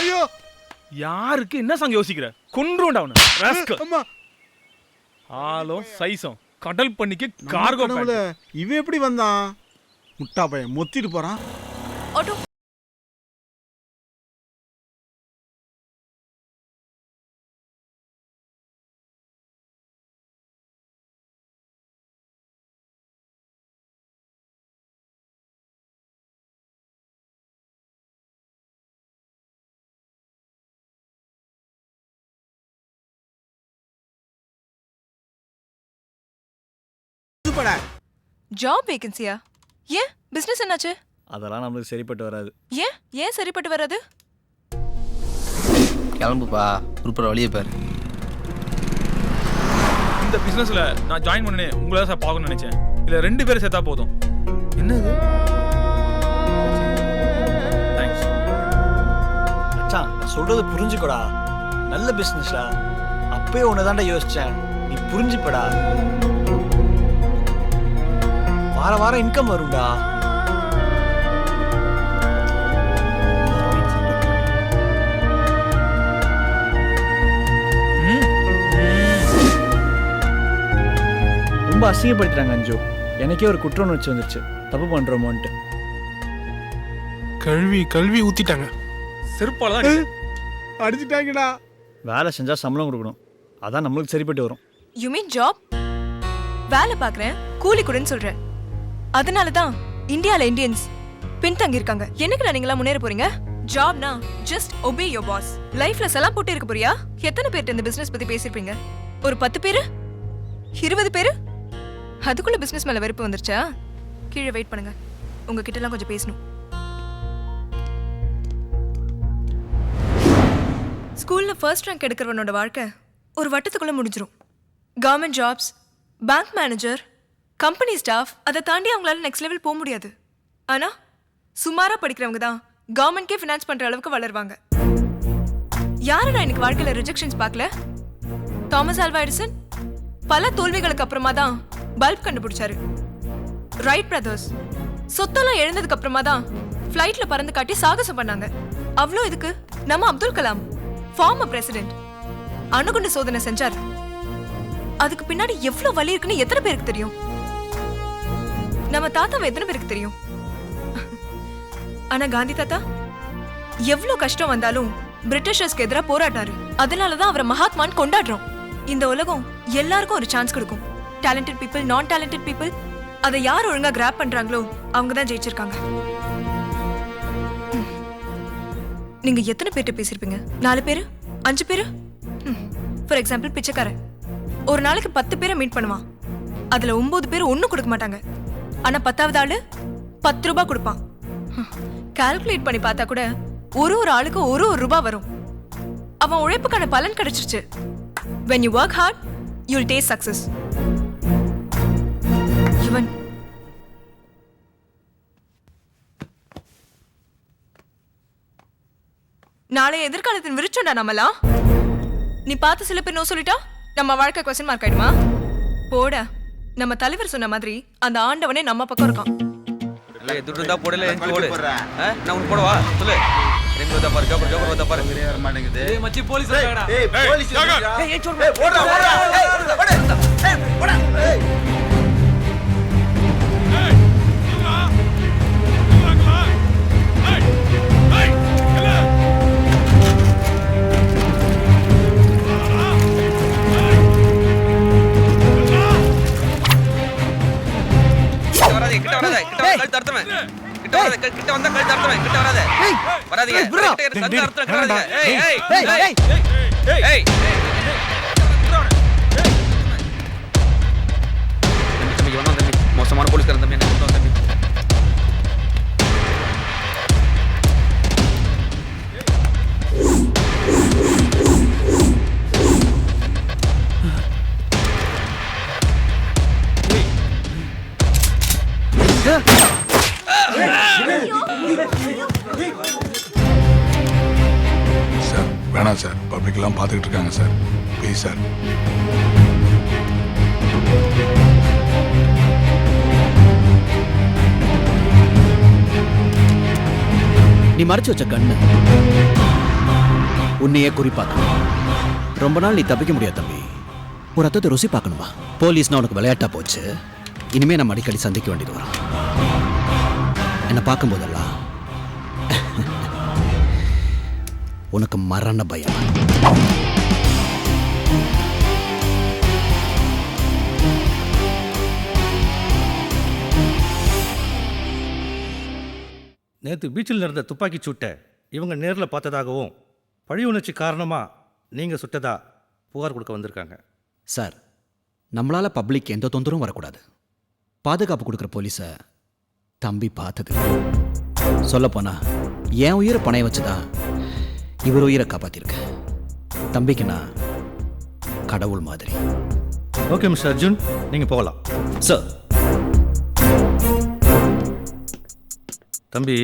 ஐயோ யாருக்கு என்ன சாங் யோசிக்கிற? கொன்றுண்டா அவன ராஸ்கல். அம்மா ஆளும் சைஸும் கடல் பண்ணிக்கு கார்கோ கடவுளே, இவன் எப்படி வந்தான்? முட்டா பையன் மொத்திட்டு போறான். ஆட்டோ ஜாப் வேகன்சியா? ஏன் பிசினஸ் என்னாச்சு? அதெல்லாம் நம்மளுக்கு சரிப்பட்டு வராது. ஏன் சரிப்பட்டு வராது? கிளம்புப்பா, உருப்புற வழியை பாரு. இந்த பிசினஸ்ல நான் ஜாயின் பண்ணனே உங்களை தான் சார் பார்க்கணும்னு நினைச்சேன். இல்ல 2 பேரும் சேர்த்தா போதும். என்னது? தேங்க்ஸ். மச்சான் நான் சொல்றது புரிஞ்சுக்கோடா. நல்ல பிசினஸ்டா. அப்பவே உன்னதான்டா யோசிச்சேன். நீ புரிஞ்சுப்படா. வார வாரம் இன்கம் வரும்டா. ரொம்ப அசிங்கப்படுத்துறாங்க அஞ்சு. எனக்கே ஒரு குற்ற உணர்ச்சி வந்துருச்சு, தப்பு பண்றோமோன்ட்டு. கல்வி ஊத்திட்டாங்க. செருப்பால தான் அடிச்சுட்டாங்கடா. வேலை செஞ்சா சம்பளம் கொடுக்கணும், அதான் நம்மளுக்கு சரிப்பட்டு வரும். You mean job? வேலை பார்க்குறேன், கூலி கொடுன்னு சொல்றேன். அதனால தான் இந்தியால இந்தியன்ஸ் பின்தங்கி இருக்காங்க. என்னைக்கு நீங்களாம் முன்னேற போறீங்க? ஜாப்னா ஜஸ்ட் ஒபே யோர் பாஸ். லைஃப்ல சலாம் போட்டு இருக்க போறியா? எத்தனை பேர்ட்ட இந்த பிசினஸ் பத்தி பேசிருப்பீங்க? ஒரு 10 பேரு, 20 பேரு? அதுக்குள்ள பிசினஸ் மேல வெறுப்பு வந்துருச்சா? கீழே வெயிட் பண்ணுங்க, உங்ககிட்ட எல்லாம் கொஞ்சம் பேசணும். ஸ்கூல்ல ஃபர்ஸ்ட் ரேங்க் எடுக்கிறவனோட வாழ்க்கை ஒரு வட்டத்துக்குள்ள முடிஞ்சிரும். Government jobs, bank manager, company staff, அதை தாண்டி அவங்களால நெக்ஸ்ட் லெவல் போக முடியாது. ஆனா சுமாரா படிக்கிறவங்க தான் கவர்மெண்ட்கே ஃபினான்ஸ் பண்ற அளவுக்கு வளருவாங்க. யாரடா எனக்கு வாழ்க்கையில ரிஜெக்ஷன்ஸ் பார்க்கல? தாமஸ் ஆல்வா எடிசன் பல தோல்விகளுக்கு அப்புறமா தான் பல்ப் கண்டுபிடிச்சாரு. ரைட் பிரதர்ஸ் சொத்தெல்லாம் எழுந்ததுக்கு அப்புறமா தான் ஃப்ளைட்ல பறந்து காட்டி சாகசம் பண்ணாங்க. அவ்வளோ இதுக்கு நம்ம அப்துல் கலாம் ஃபார்மர் பிரசிடென்ட் அணுகுண்டு சோதனை செஞ்சார். அதுக்கு பின்னாடி எவ்வளவு வலி இருக்குன்னு எத்தனை பேருக்கு தெரியும்? நம்ம தாத்தாவை எத்தனை பேருக்கு தெரியும்? ஆனா காந்தி தாத்தா எவ்வளவு கஷ்டம் வந்தாலும் பிரிட்டிஷர்ஸ்க்கு எதிராக போராட்டாரு. அதனாலதான் அவரை மகாத்மான்னு கொண்டாடுறோம். இந்த உலகம் எல்லாருக்கும் ஒரு சான்ஸ் கொடுக்கும். டேலண்டட் பீப்புள், நான் டேலண்டட் பீப்புள், அதை யார் ஒழுங்கா கிராப் பண்றாங்களோ அவங்க தான் ஜெயிச்சிருக்காங்க. நீங்க எத்தனை பேர்கிட்ட பேசிருப்பீங்க? 4 பேரு, 5 பேரு? ஃபார் எக்ஸாம்பிள் பிச்சைக்காரன் ஒரு நாளைக்கு 10 பேரை மீட் பண்ணுவான். அதுல 9 பேர் ஒன்னும் கொடுக்க மாட்டாங்க. ஆனா 10வது ஆளு 10 ரூபாய் கொடுப்பான். கால்குலேட் பண்ணி பார்த்தா கூட ஒரு ஆளுக்கு ஒரு ரூபாய் வரும். அவன் உழைப்புக்கான பலன் கிடைச்சிருச்சு. when you work hard you'll taste success. இவன் நாளை எதிர்காலத்தின் விருச்சோண்டா நம்மலாம். நீ பார்த்து சில பேர் நோ சொல்லிட்டா நம்ம வாழ்க்கை கொஸ்டின் மார்க் ஆயிடுமா? போட, நம்ம தலைவர் சொன்ன மாதிரி அந்த ஆண்டவனே நம்ம பக்கம் இருக்கான். இல்ல துட்டு தான் போடல எங்க ஓடு. நான் உனக்கு போடவா? சொல்லு. ரெண்டு வந்தா பாரு, ஜோக்கர் வந்தா பாரு. சரியா வர மாட்டேங்குது. ஏய் மச்சி போலீஸ் வராங்கடா. ஏய் போலீஸ் வராங்கடா. ஏய் சோறு. ஏய் ஓடா ஓடா. ஏய் ஓடா. ஏய் ஓடா. ஏய் கிட்ட வந்தா கழுத்து அறுத்துவேன். கிட்ட வராத. வராதீங்க. சந்து அறுத்துறேன். வராதீங்க. ஏய் ஏய் ஏய் ஏய் தம்பி இவன் தான் தம்பி. மோசமான போலீஸ்காரன் தம்பி. என்ன கொண்டு தம்பி. சார் வேணாம் சார், பப்ளிக் எல்லாம் பார்த்துக்கிட்டு இருக்காங்க சார், ப்ளீஸ் சார். நீ மறைச்சு வச்ச கண்ணு உன்னையே குறிப்பாக்கணும். ரொம்ப நாள் நீ தப்பிக்க முடியாது தம்பி. ஒரு ரத்தத்தை ருசி பார்க்கணுமா? போலீஸ்னா உனக்கு விளையாட்டா போச்சு. இனிமே நம்ம அடிக்கடி சந்திக்க வேண்டியது வரும். என்னை பார்க்கும்போதெல்லாம் உனக்கு மரண பயம். நேற்று பீச்சில் நடந்த துப்பாக்கி சூட்டை இவங்க நேரில் பார்த்ததாகவும் பழி உணர்ச்சி காரணமாக நீங்கள் சுட்டதா புகார் கொடுக்க வந்திருக்காங்க. சார், நம்மளால் பப்ளிக் எந்த தொந்தரவும் வரக்கூடாது. பாதுகாப்பு கொடுக்குற போலீஸை தம்பி பார்த்தது. சொல்லப்போனா என் உயிரை பணைய வச்சு தான் இவர் உயிரை காப்பாற்றிருக்கேன். தம்பிக்கு நான் கடவுள் மாதிரி. ஓகே மிஸ்டர் அர்ஜுன், நீங்கள் போகலாம். சார், தம்பி,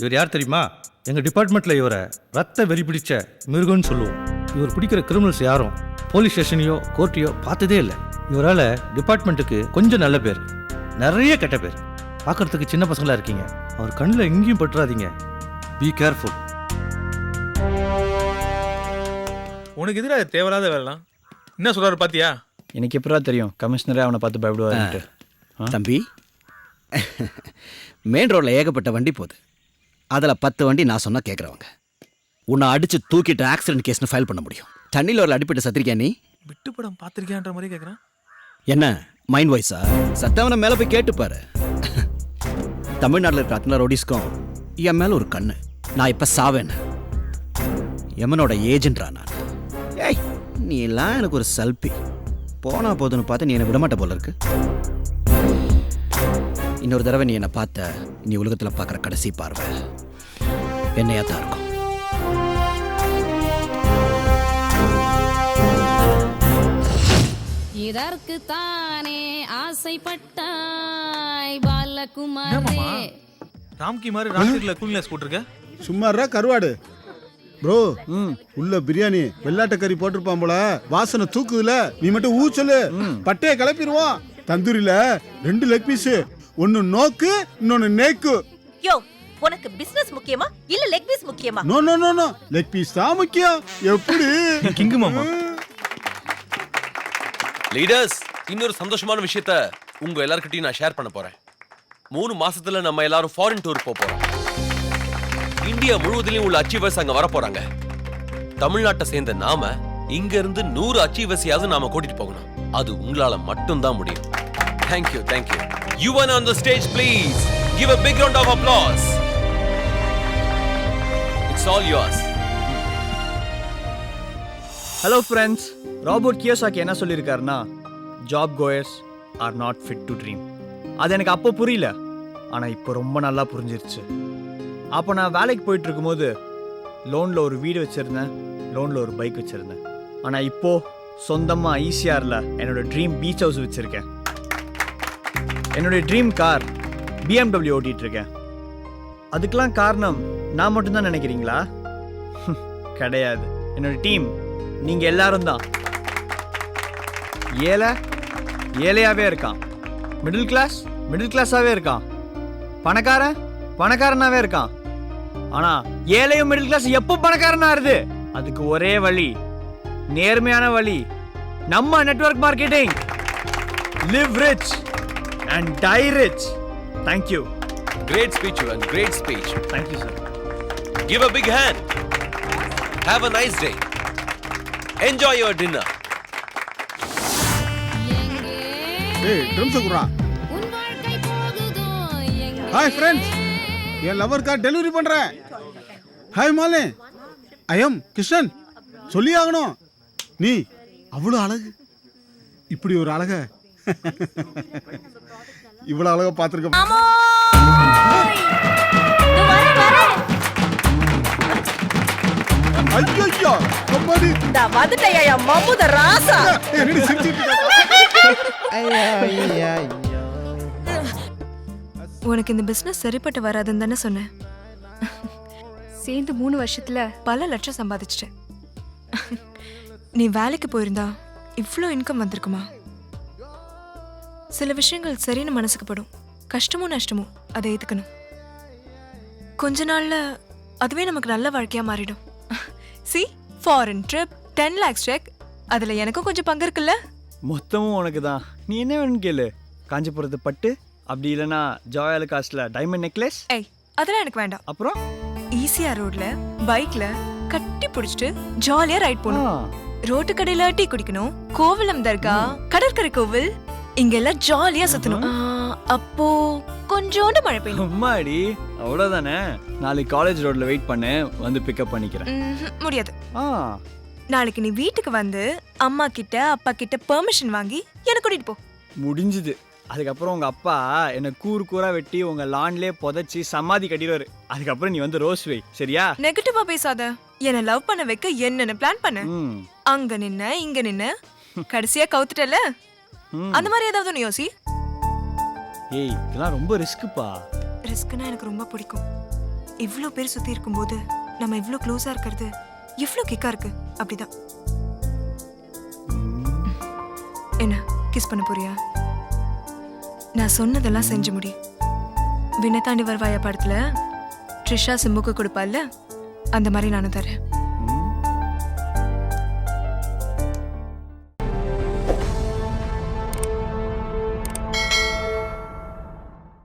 இவர் யார் தெரியுமா? எங்கள் டிபார்ட்மெண்ட்டில் இவரை ரத்த வெறி பிடிச்ச மிருகம்னு சொல்லுவோம். இவர் பிடிக்கிற கிரிமினல்ஸ் யாரும் போலீஸ் ஸ்டேஷனையோ கோர்ட்டையோ பார்த்ததே இல்லை. இவரால் டிபார்ட்மெண்ட்டுக்கு கொஞ்சம் நல்ல பேர், நிறைய கெட்ட பேர். பார்க்குறதுக்கு சின்ன பசங்களாக இருக்கீங்க. அவர் கண்ணில் எங்கேயும் பட்டுறாதீங்க. Be careful. உனக்கு எதிராக தேவையில்லாத வேலைலாம் என்ன சொல்றாரு பாத்தியா? எனக்கு எப்படா தெரியும் கமிஷனரே அவனை பார்த்து பயப்படுவாருன்ட்டு. தம்பி, மெயின் ரோடில் ஏகப்பட்ட வண்டி போகுது. அதில் 10 வண்டி நான் சொன்னால் கேட்குறவங்க. உன்னை அடித்து தூக்கிட்டு ஆக்சிடென்ட் கேஸ்னு ஃபைல் பண்ண முடியும். தண்ணியில் ஒரு அடிப்பட்டு சத்திரிக்கா நீ? விட்டு படம் பார்த்துருக்கியான்ற மாதிரி கேட்குறேன். என்ன மைண்ட் வாய்ஸா? சத்தவனை மேலே போய் கேட்டுப்பாரு. தமிழ்நாட்டில் இருக்கிற அத்தனை ரோடிஸ்க்கும் என் மேலே ஒரு கண்ணு. நான் இப்போ சாவேன். எமனோட ஏஜென்ட்ரா நான். ஏய், நீ எல்லாம் எனக்கு ஒரு சல்பி. போனா போதுன்னு பார்த்து நீ என்னை விடமாட்ட போல இருக்கு. இன்னொரு தடவை நீ என்னை பார்த்த, நீ உலகத்தில் பார்க்குற கடைசி பார்வை என்னையா தான் இருக்கும். இதற்கு தானே ஆசைப்பட்டாய் பாலகுமாரே. ராம்கி மாதிரி ராத்திரில கூல் கிளாஸ் போட்டிருக்க. சும்மாரா கருவாடு ப்ரோ. உள்ள பிரியாணி வெள்ளாட்ட கறி போட்டிருப்பான் போல, வாசனை தூக்குதுல. நீ மட்டும் ஊ சொல்லு, பட்டைய கிளப்பிடுவோம். தந்தூரியில 2 லெக் பீஸ், ஒன்னு நோக்கு இன்னொன்னு நேக்கு. யோ, உனக்கு பிசினஸ் முக்கியமா இல்ல லெக் பீஸ் முக்கியமா? No no no no, leg piece தான் முக்கியம். எப்படி கிங்கு மாமா? லீடர்ஸ், இன்னொரு சந்தோஷமான விஷயத்த உங்க எல்லார்கிட்டயும் நான் ஷேர் பண்ண போறேன். 3 மாசத்துல நம்ம எல்லாரும் ஃபாரின் டூர் போறோம். இந்தியா முழுவதிலும் உள்ள அச்சீவர்ஸ் அங்க வர போறாங்க. தமிழ்நாட்டை சேர்ந்த நாம இங்க இருந்து 100 அச்சீவர்ஸையாவது நாம கூட்டிட்டு போகணும். அது உங்களால மட்டும்தான் முடியும். Thank you, thank you. You one on the stage, please. Give a big round of applause. It's all yours. Hello friends, Robert Kiyosaki என்ன சொல்லியிருக்காருன்னா, job goers are not fit to dream. அது எனக்கு அப்போ புரியல, ஆனால் இப்போ ரொம்ப நல்லா புரிஞ்சிருச்சு. அப்போ நான் வேலைக்கு போயிட்டு இருக்கும்போது லோனில் ஒரு வீடு வச்சுருந்தேன், லோனில் ஒரு பைக் வச்சுருந்தேன். ஆனால் இப்போது சொந்தமாக ஈசிஆரில் என்னோடய ட்ரீம் பீச் ஹவுஸ் வச்சுருக்கேன். என்னுடைய ட்ரீம் கார் BMW ஓட்டிகிட்டு இருக்கேன். அதுக்கெல்லாம் காரணம் நான் மட்டும்தான் நினைக்கிறீங்களா? கிடையாது, என்னோட டீம் நீங்கள் எல்லாரும் தான். ஏழையாகவே இருக்கான், மிடில் கிளாஸாகவே இருக்கான், பணக்காரனாகவே இருக்கான். ஆனால் ஏழையும் மிடில் கிளாஸ் எப்போ பணக்காரனாருது? அதுக்கு ஒரே வழி, நேர்மையான வழி, நம்ம network marketing. Live rich and die rich. Thank you. Great speech, Yuvan. Great speech. Thank you, sir. Give a big hand. Have a nice day. Enjoy your dinner. ஏய், ட்ரம்ஸ் குறா. ஹாய் ஃப்ரெண்ட்ஸ், என் lower car delivery பண்றேன். Hi மாலே, ஐ அம் கிருஷ்ணன். சொல்லி ஆகணும், நீ அவ்வளோ அழகு. இப்படி ஒரு அழக இவ்வளவு அழகா பாத்துருக்க. ஐயோ, கம்மாடி. நான் வந்துட்டேயா மம்முத ராசா. என்னடி சிரிச்சிட்டு இருக்க? உனக்கு இந்த பிசினஸ் சரிப்பட்டு வராதுன்னு தானே சொன்னேன். சேர்ந்து 3 வருஷத்துல பல லட்சம் சம்பாதிச்சிட்டேன். நீ வேலைக்கு போயிருந்தா இவ்வளோ இன்கம் வந்திருக்குமா? சில விஷயங்கள் சரின்னு மனசுக்கு படும், கஷ்டமோ நஷ்டமோ அதை ஏத்துக்கணும். கொஞ்ச நாள்ல அதுவே நமக்கு நல்ல வாழ்க்கையா மாறிடும். C foreign trip 10 lakhs check, அதுல எனக்கும் கொஞ்சம் பங்கு இருக்குல்ல. மொத்தமும் உனக்கு தான். நீ என்ன வேணும்னு கேளு. காஞ்சிபுரத்து பட்டு, அப்படி இல்லைன்னா ஜாயாலு காஸ்ட்ல டைமண்ட் நெக்லஸ். ஏய் அதெல்லாம் எனக்கு வேண்டாம். அப்புறம் ஈசிஆர் ரோட்ல பைக்ல கட்டி பிடிச்சிட்டு ஜாலியா ரைட் ஆ, போகணும். ரோட்டு கடையில டீ குடிக்கணும். கோவிலம் தர்கா, கடற்கரை கோவில், இங்கெல்லாம் ஜாலியா சுத்தணும். அப்போ கொஞ்சோண்டு மழை பெய்யும். அம்மாடி அவ்வளோதானே. நாளைக்கு காலேஜ் ரோட்ல வெயிட் பண்ணு, வந்து பிக்கப் பண்ணிக்கிறேன். முடியாது. ஆ, நாளைக்கு நீ வீட்டுக்கு வந்து அம்மா கிட்ட அப்பா கிட்ட பெர்மிஷன் வாங்கி என்ன கூட்டிட்டு போ. முடிஞ்சுது. அதுக்கப்புறம் உங்க அப்பா என்னை கூறு கூறா வெட்டி உங்க லான்லயே புதைச்சி சமாதி கட்டிடுவாரு. அதுக்கப்புறம் நீ வந்து ரோஸ் வை, சரியா? நெகட்டிவா பேசாத. என்ன லவ் பண்ண வைக்க என்னென்ன பிளான் பண்ண. ம், அங்க நின்ன இங்க நின்ன கடைசியா கவுத்துட்டல. ம். அந்த மாதிரி ஏதாவது ஒன்று யோசி. ஏய் இதெல்லாம் ரொம்ப ரிஸ்க்குப்பா. ரிஸ்க்னா எனக்கு ரொம்ப பிடிக்கும். இவ்ளோ பேர் சுத்தி இருக்கும்போது நம்ம இவ்ளோ க்ளோஸா இருக்கிறது இவ்ளோ கிக்கா இருக்கு. அப்படிதான். என்ன கிஸ் பண்ண போறியா? நான் சொன்னதெல்லாம் செஞ்சு முடி. விண்ணை தாண்டி வருவாயா படத்துல ட்ரிஷா சிம்புக்கு கொடுப்பால, அந்த மாதிரி நானும் தரேன்.